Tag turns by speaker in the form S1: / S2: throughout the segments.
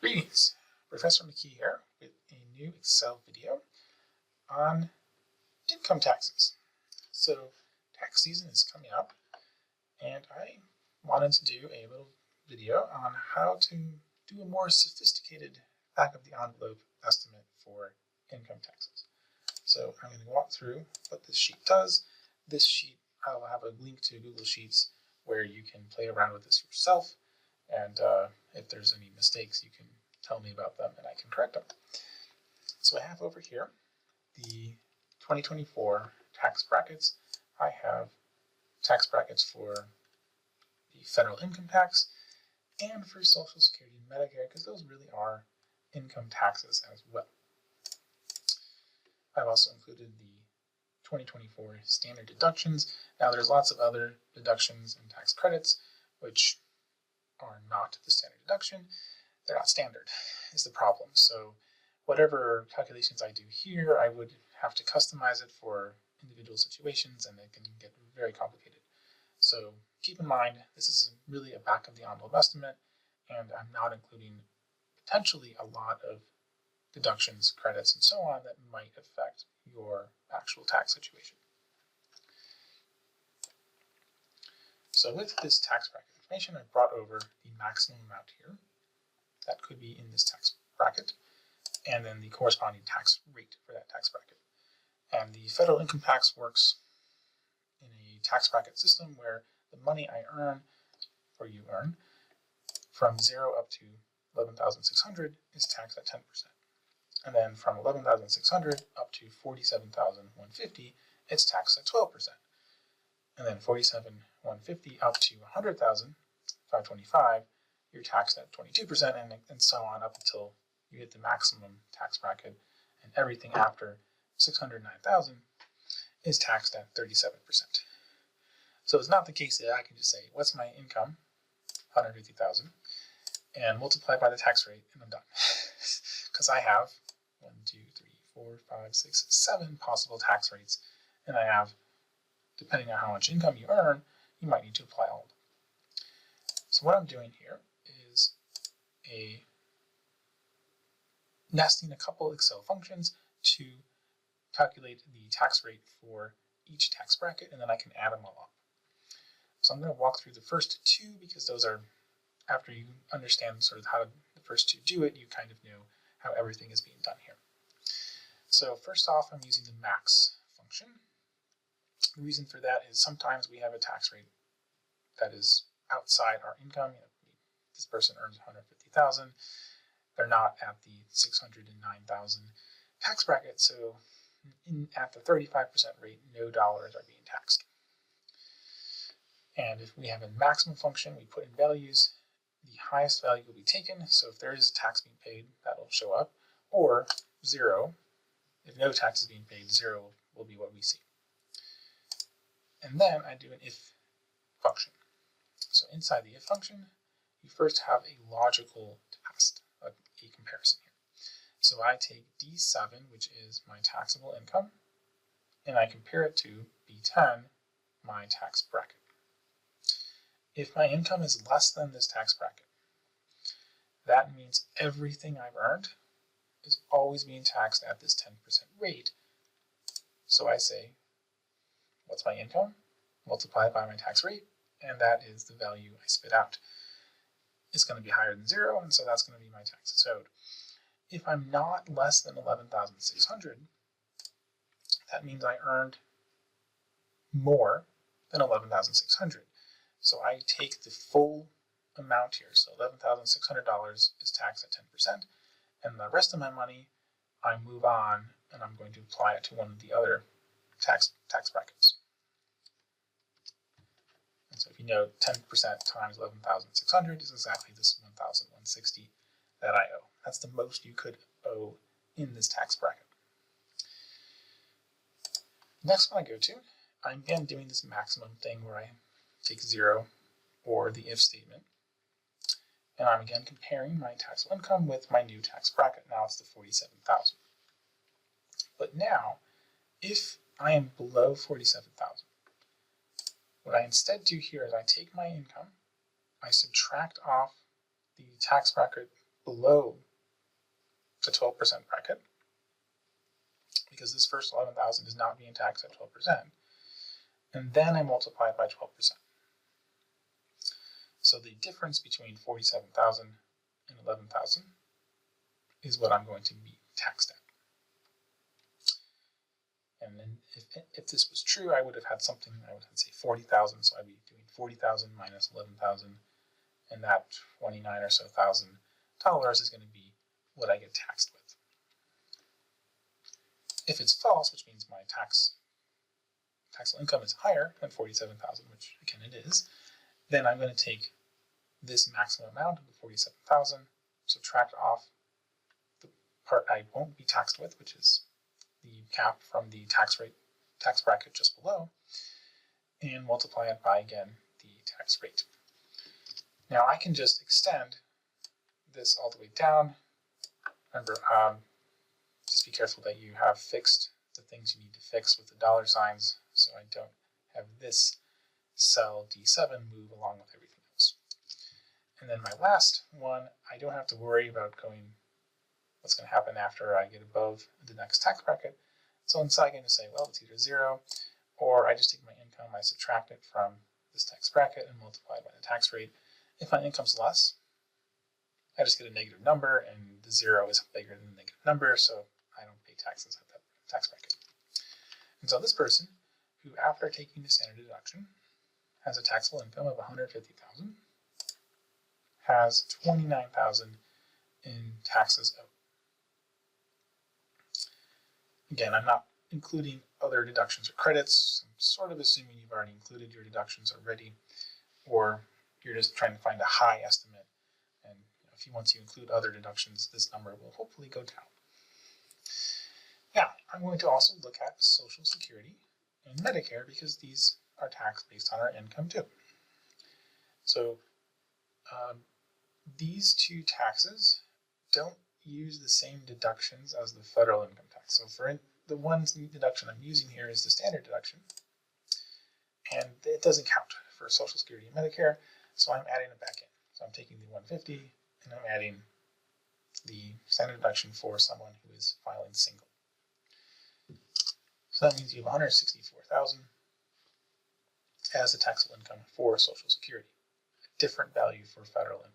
S1: Greetings, Professor McKee here with a new Excel video on income taxes. So tax season is coming up and I wanted to do a little video on how to do a more sophisticated back of the envelope estimate for income taxes. So I'm going to walk through what this sheet does. This sheet, I will have a link to Google Sheets where you can play around with this yourself, and if there's any mistakes you can tell me about them and I can correct them. So I have over here the 2024 tax brackets. I have tax brackets for the federal income tax and for Social Security and Medicare, because those really are income taxes as well. I've also included the 2024 standard deductions. Now there's lots of other deductions and tax credits which are not the standard deduction. They're not standard is the problem. So whatever calculations I do here, I would have to customize it for individual situations, and it can get very complicated. So keep in mind, this is really a back of the envelope estimate, and I'm not including potentially a lot of deductions, credits, and so on that might affect your actual tax situation. So with this tax bracket information, I brought over the maximum amount here that could be in this tax bracket, and then the corresponding tax rate for that tax bracket. And the federal income tax works in a tax bracket system where the money I earn, or you earn, from 0 up to 11,600 is taxed at 10%. And then from 11,600 up to 47,150, it's taxed at 12%. And then 47,150 up to 100,525, you're taxed at 22%, and so on up until you hit the maximum tax bracket, and everything after 609,000 is taxed at 37%. So it's not the case that I can just say, what's my income? 150,000, and multiply by the tax rate, and I'm done. Because I have 1, 2, 3, 4, 5, 6, 7 possible tax rates, and I have, depending on how much income you earn, you might need to apply all of them. So what I'm doing here is nesting a couple Excel functions to calculate the tax rate for each tax bracket, and then I can add them all up. So I'm going to walk through the first two because those are, after you understand sort of how the first two do it, you kind of know how everything is being done here. So first off, I'm using the max function. The reason for that is sometimes we have a tax rate that is outside our income. This person earns 150,000. They're not at the 609,000 tax bracket, so at the 35% rate, no dollars are being taxed. And if we have a maximum function, we put in values. The highest value will be taken, so if there is a tax being paid, that'll show up, or 0. If no tax is being paid, 0 will be what we see. And then I do an if function. So inside the if function, you first have a logical test, a comparison here. So I take D7, which is my taxable income, and I compare it to B10, my tax bracket. If my income is less than this tax bracket, that means everything I've earned is always being taxed at this 10% rate. So I say, what's my income? Multiply it by my tax rate, and that is the value I spit out. It's going to be higher than 0, and so that's going to be my taxes owed. If I'm not less than 11,600, that means I earned more than 11,600. So I take the full amount here. So $11,600 is taxed at 10%, and the rest of my money, I move on, and I'm going to apply it to one of the other tax brackets. And so if you know 10% times 11,600 is exactly this 1,160 that I owe. That's the most you could owe in this tax bracket. Next one I go to, I'm again doing this maximum thing where I take 0 or the if statement, and I'm again comparing my taxable income with my new tax bracket. Now it's the 47,000. But now, if I am below 47,000, what I instead do here is I take my income, I subtract off the tax bracket below the 12% bracket, because this first 11,000 is not being taxed at 12%, and then I multiply it by 12%. So the difference between 47,000 and 11,000 is what I'm going to be taxed at. And then if this was true, I would have had something, I would have say 40,000, so I'd be doing 40,000 minus 11,000, and that 29 or so thousand dollars is going to be what I get taxed with. If it's false, which means my taxable income is higher than 47,000, which again it is, then I'm going to take this maximum amount of the 47,000, subtract off the part I won't be taxed with, which is the cap from the tax bracket just below, and multiply it by, again, the tax rate. Now I can just extend this all the way down. Remember, just be careful that you have fixed the things you need to fix with the dollar signs, so I don't have this cell D7 move along with everything else. And then my last one, I don't have to worry about what's going to happen after I get above the next tax bracket. So instead I can just say, well, it's either 0, or I just take my income, I subtract it from this tax bracket and multiply it by the tax rate. If my income's less, I just get a negative number, and the 0 is bigger than the negative number, so I don't pay taxes at that tax bracket. And so this person, who after taking the standard deduction has a taxable income of $150,000, has $29,000 in taxes owed. Again, I'm not including other deductions or credits. I'm sort of assuming you've already included your deductions already, or you're just trying to find a high estimate. And once you include other deductions, this number will hopefully go down. Now, I'm going to also look at Social Security and Medicare, because these are taxed based on our income too. So these two taxes don't use the same deductions as the federal income tax. So for the one deduction I'm using here is the standard deduction, and it doesn't count for Social Security and Medicare, so I'm adding it back in. So I'm taking the 150 and I'm adding the standard deduction for someone who is filing single. So that means you have 164,000 as a taxable income for Social Security, a different value for federal income.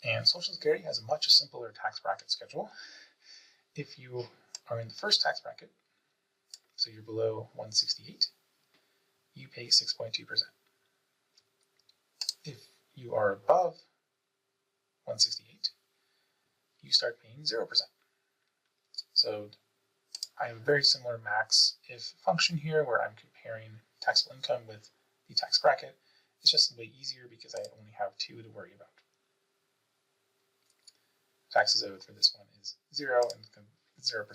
S1: And Social Security has a much simpler tax bracket schedule. If you are in the first tax bracket, so you're below 168, you pay 6.2%. If you are above 168, you start paying 0%. So I have a very similar max if function here, where I'm comparing taxable income with the tax bracket. It's just way easier because I only have 2 to worry about. Taxes owed for this one is 0 and 0%.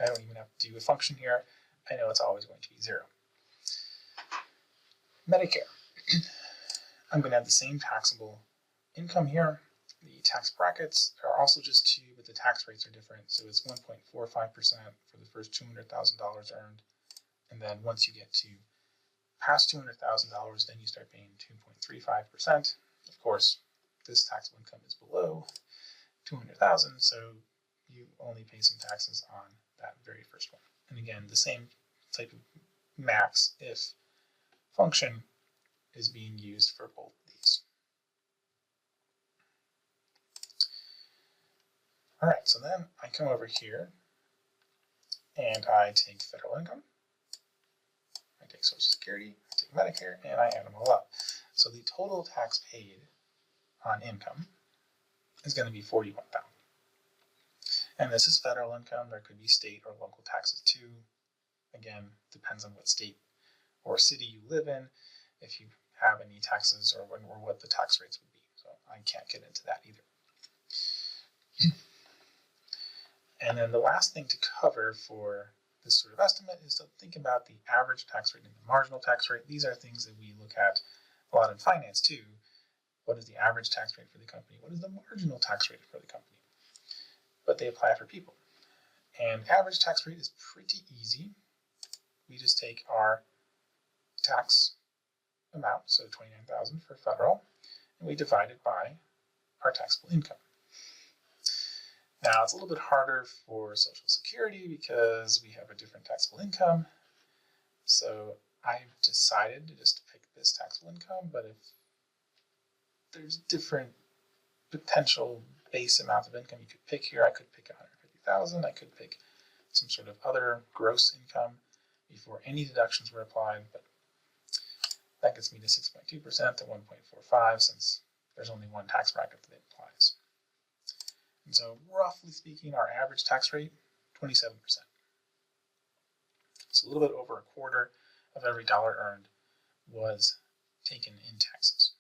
S1: I don't even have to do a function here. I know it's always going to be 0. Medicare. I'm going to have the same taxable income here. The tax brackets are also just 2, but the tax rates are different. So it's 1.45% for the first $200,000 earned. And then once you get to past $200,000, then you start paying 2.35%. Of course, this taxable income is below 200,000, so you only pay some taxes on that very first one. And again, the same type of max if function is being used for both of these. All right, so then I come over here and I take federal income, I take Social Security, I take Medicare, and I add them all up. So the total tax paid on income is going to be $41,000. And this is federal income. There could be state or local taxes too. Again, depends on what state or city you live in, if you have any taxes, or what the tax rates would be. So I can't get into that either. And then the last thing to cover for this sort of estimate is to think about the average tax rate and the marginal tax rate. These are things that we look at a lot in finance too. What is the average tax rate for the company? What is the marginal tax rate for the company? But they apply for people. And average tax rate is pretty easy. We just take our tax amount, so $29,000 for federal, and we divide it by our taxable income. Now, it's a little bit harder for Social Security because we have a different taxable income. So I've decided to just pick this taxable income, but if there's different potential base amounts of income you could pick here, I could pick 150,000, I could pick some sort of other gross income before any deductions were applied, but that gets me to 6.2% to 1.45 since there's only one tax bracket that applies. And so roughly speaking, our average tax rate, 27%. So a little bit over a quarter of every dollar earned was taken in taxes.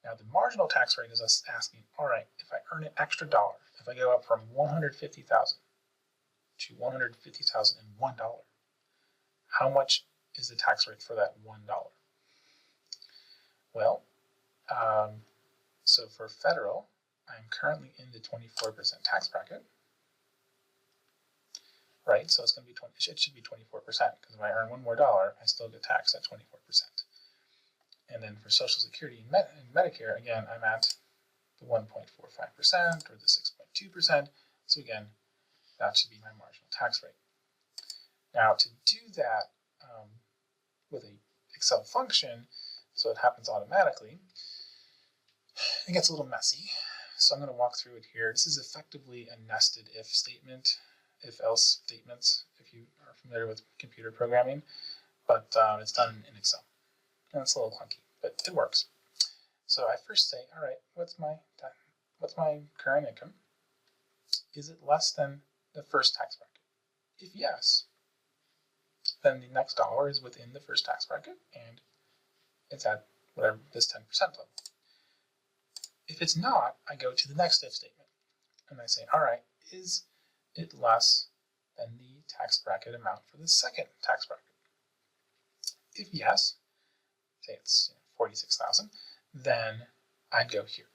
S1: Now the marginal tax rate is us asking, all right, if I earn an extra dollar, if I go up from 150,000 to 150,001 dollars, how much is the tax rate for that $1? Well, so for federal, I'm currently in the 24% tax bracket, right? So it's going to be it should be 24% because if I earn one more dollar, I still get taxed at 24%. And then for Social Security and Medicare, again, I'm at the 1.45% or the 6.2%. So again, that should be my marginal tax rate. Now to do that with a Excel function, so it happens automatically, it gets a little messy. So I'm going to walk through it here. This is effectively a nested if statement, if-else statements, if you are familiar with computer programming, but it's done in Excel. And it's a little clunky, but it works. So I first say, all right, what's my current income? Is it less than the first tax bracket? If yes, then the next dollar is within the first tax bracket and it's at whatever this 10% level. If it's not, I go to the next if statement and I say, all right, is it less than the tax bracket amount for the second tax bracket? If yes, say it's 46,000, then I'd go here.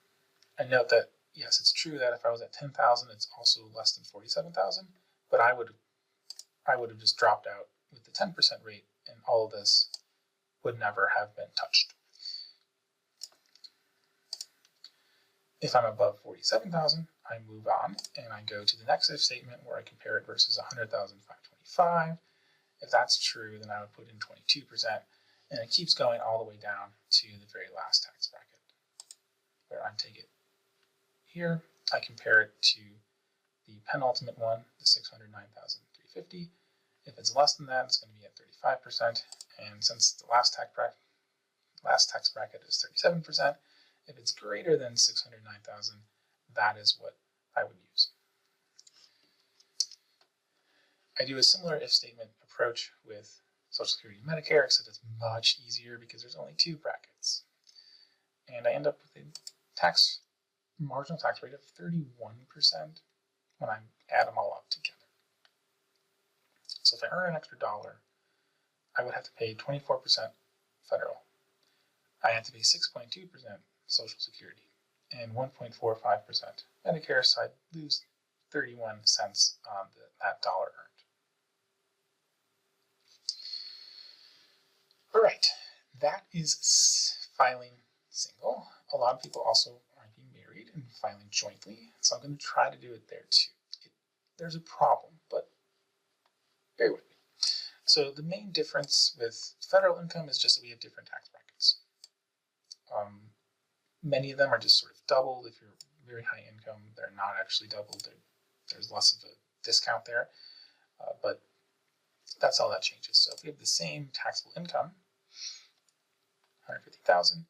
S1: And note that yes, it's true that if I was at 10,000, it's also less than 47,000, but I would have just dropped out with the 10% rate, and all of this would never have been touched. If I'm above 47,000, I move on and I go to the next if statement where I compare it versus 100,525. If that's true, then I would put in 22%, and it keeps going all the way down to the very last tax bracket, where I take it here, I compare it to the penultimate one, the 609,350. If it's less than that, it's going to be at 35%, and since the last tax bracket is 37%, if it's greater than 609,000, that is what I would use. I do a similar if statement approach with Social Security and Medicare, except it's much easier because there's only two brackets. And I end up with a marginal tax rate of 31% when I add them all up together. So if I earn an extra dollar, I would have to pay 24% federal. I had to pay 6.2% Social Security and 1.45% Medicare, so I'd lose 31 cents on that dollar earned. All right, that is filing single. A lot of people also are being married and filing jointly, so I'm going to try to do it there too. There's a problem, but bear with me. So the main difference with federal income is just that we have different tax brackets. Many of them are just sort of doubled. If you're very high income, they're not actually doubled. There's less of a discount there, but that's all that changes. So if we have the same taxable income, 150,000,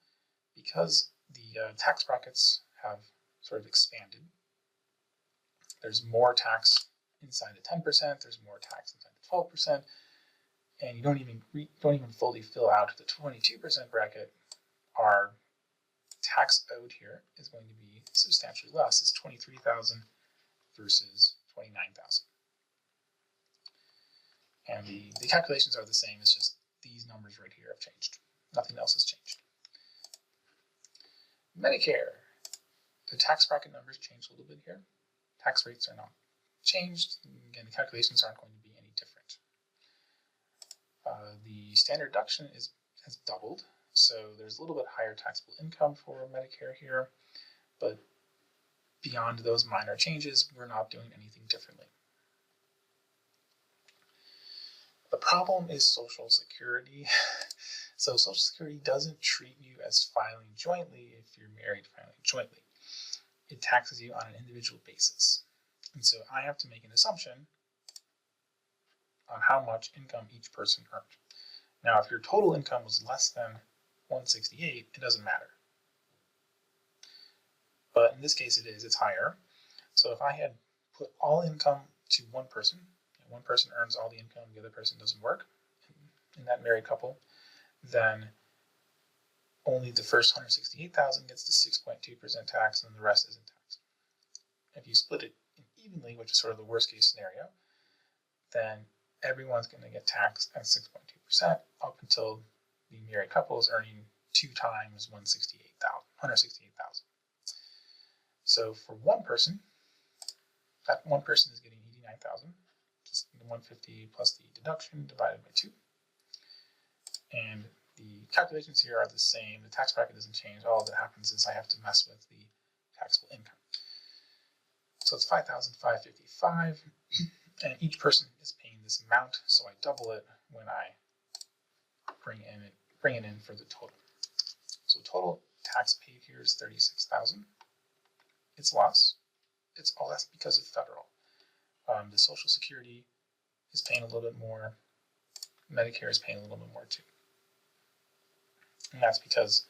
S1: because the tax brackets have sort of expanded, there's more tax inside the 10%, there's more tax inside the 12%, and you don't even fully fill out the 22% bracket. Our tax owed here is going to be substantially less. It's 23,000 versus 29,000. And the calculations are the same, it's just these numbers right here have changed. Nothing else has changed. Medicare, the tax bracket numbers changed a little bit here. Tax rates are not changed. Again, the calculations aren't going to be any different. The standard deduction has doubled, so there's a little bit higher taxable income for Medicare here, but beyond those minor changes, we're not doing anything differently. The problem is Social Security. So Social Security doesn't treat you as filing jointly if you're married filing jointly. It taxes you on an individual basis. And so I have to make an assumption on how much income each person earned. Now, if your total income was less than 168, it doesn't matter. But in this case, it's higher. So if I had put all income to one person earns all the income, the other person doesn't work in that married couple, then only the first 168,000 gets the 6.2% tax, and the rest isn't taxed. If you split it evenly, which is sort of the worst case scenario, then everyone's going to get taxed at 6.2% up until the married couple is earning 2 times 168,000. So for one person, that one person is getting 89,000, just 150 plus the deduction divided by 2. And the calculations here are the same. The tax bracket doesn't change. All that happens is I have to mess with the taxable income. So it's 5,555, and each person is paying this amount, so I double it when I bring it in for the total. So total tax paid here is 36,000. It's less. It's all less because of federal. The Social Security is paying a little bit more. Medicare is paying a little bit more too. And that's because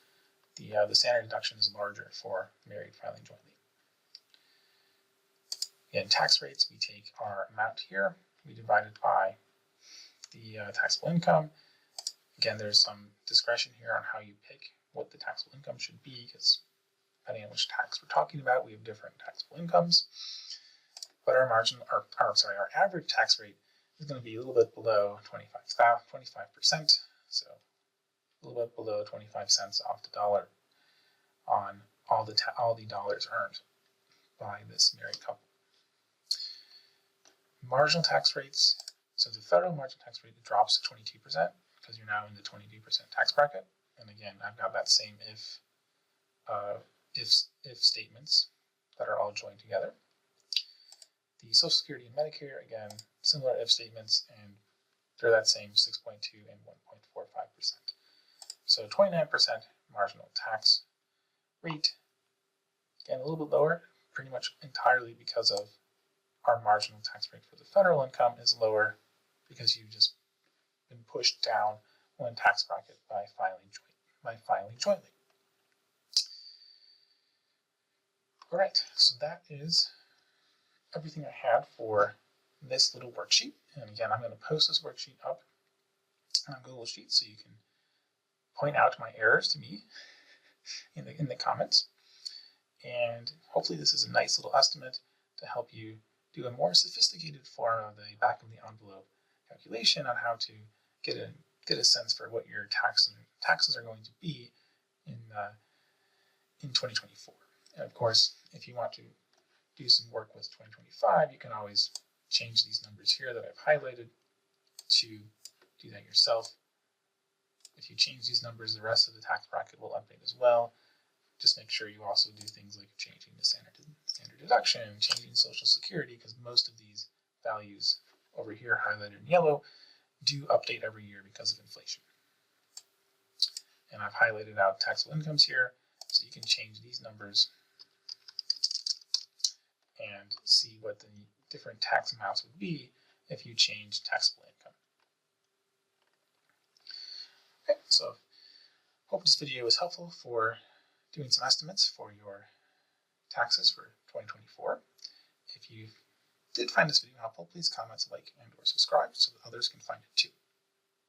S1: the standard deduction is larger for married filing jointly. In tax rates, we take our amount here, we divide it by the taxable income. Again, there's some discretion here on how you pick what the taxable income should be, because depending on which tax we're talking about, we have different taxable incomes. But our average tax rate is going to be a little bit below 25%, so a little bit below 25 cents off the dollar on all the dollars earned by this married couple. Marginal tax rates. So the federal marginal tax rate drops to 22% because you're now in the 22% tax bracket. And again, I've got that same if statements that are all joined together. The Social Security and Medicare, again, similar if statements, and they're that same 6.2 and 1.45%. So 29% marginal tax rate, again, a little bit lower, pretty much entirely because of our marginal tax rate for the federal income is lower because you've just been pushed down one tax bracket by filing jointly. All right, so that is everything I had for this little worksheet. And again, I'm going to post this worksheet up on Google Sheets so you can point out my errors to me in the comments. And hopefully this is a nice little estimate to help you do a more sophisticated form of the back of the envelope calculation on how to get a sense for what your taxes are going to be in 2024. And of course, if you want to do some work with 2025, you can always change these numbers here that I've highlighted to do that yourself. If you change these numbers, the rest of the tax bracket will update as well. Just make sure you also do things like changing the standard deduction, changing Social Security, because most of these values over here highlighted in yellow do update every year because of inflation. And I've highlighted out taxable incomes here, so you can change these numbers and see what the different tax amounts would be if you change taxable income. Okay, so hope this video was helpful for doing some estimates for your taxes for 2024. If you did find this video helpful, please comment, like, and/or subscribe so that others can find it too.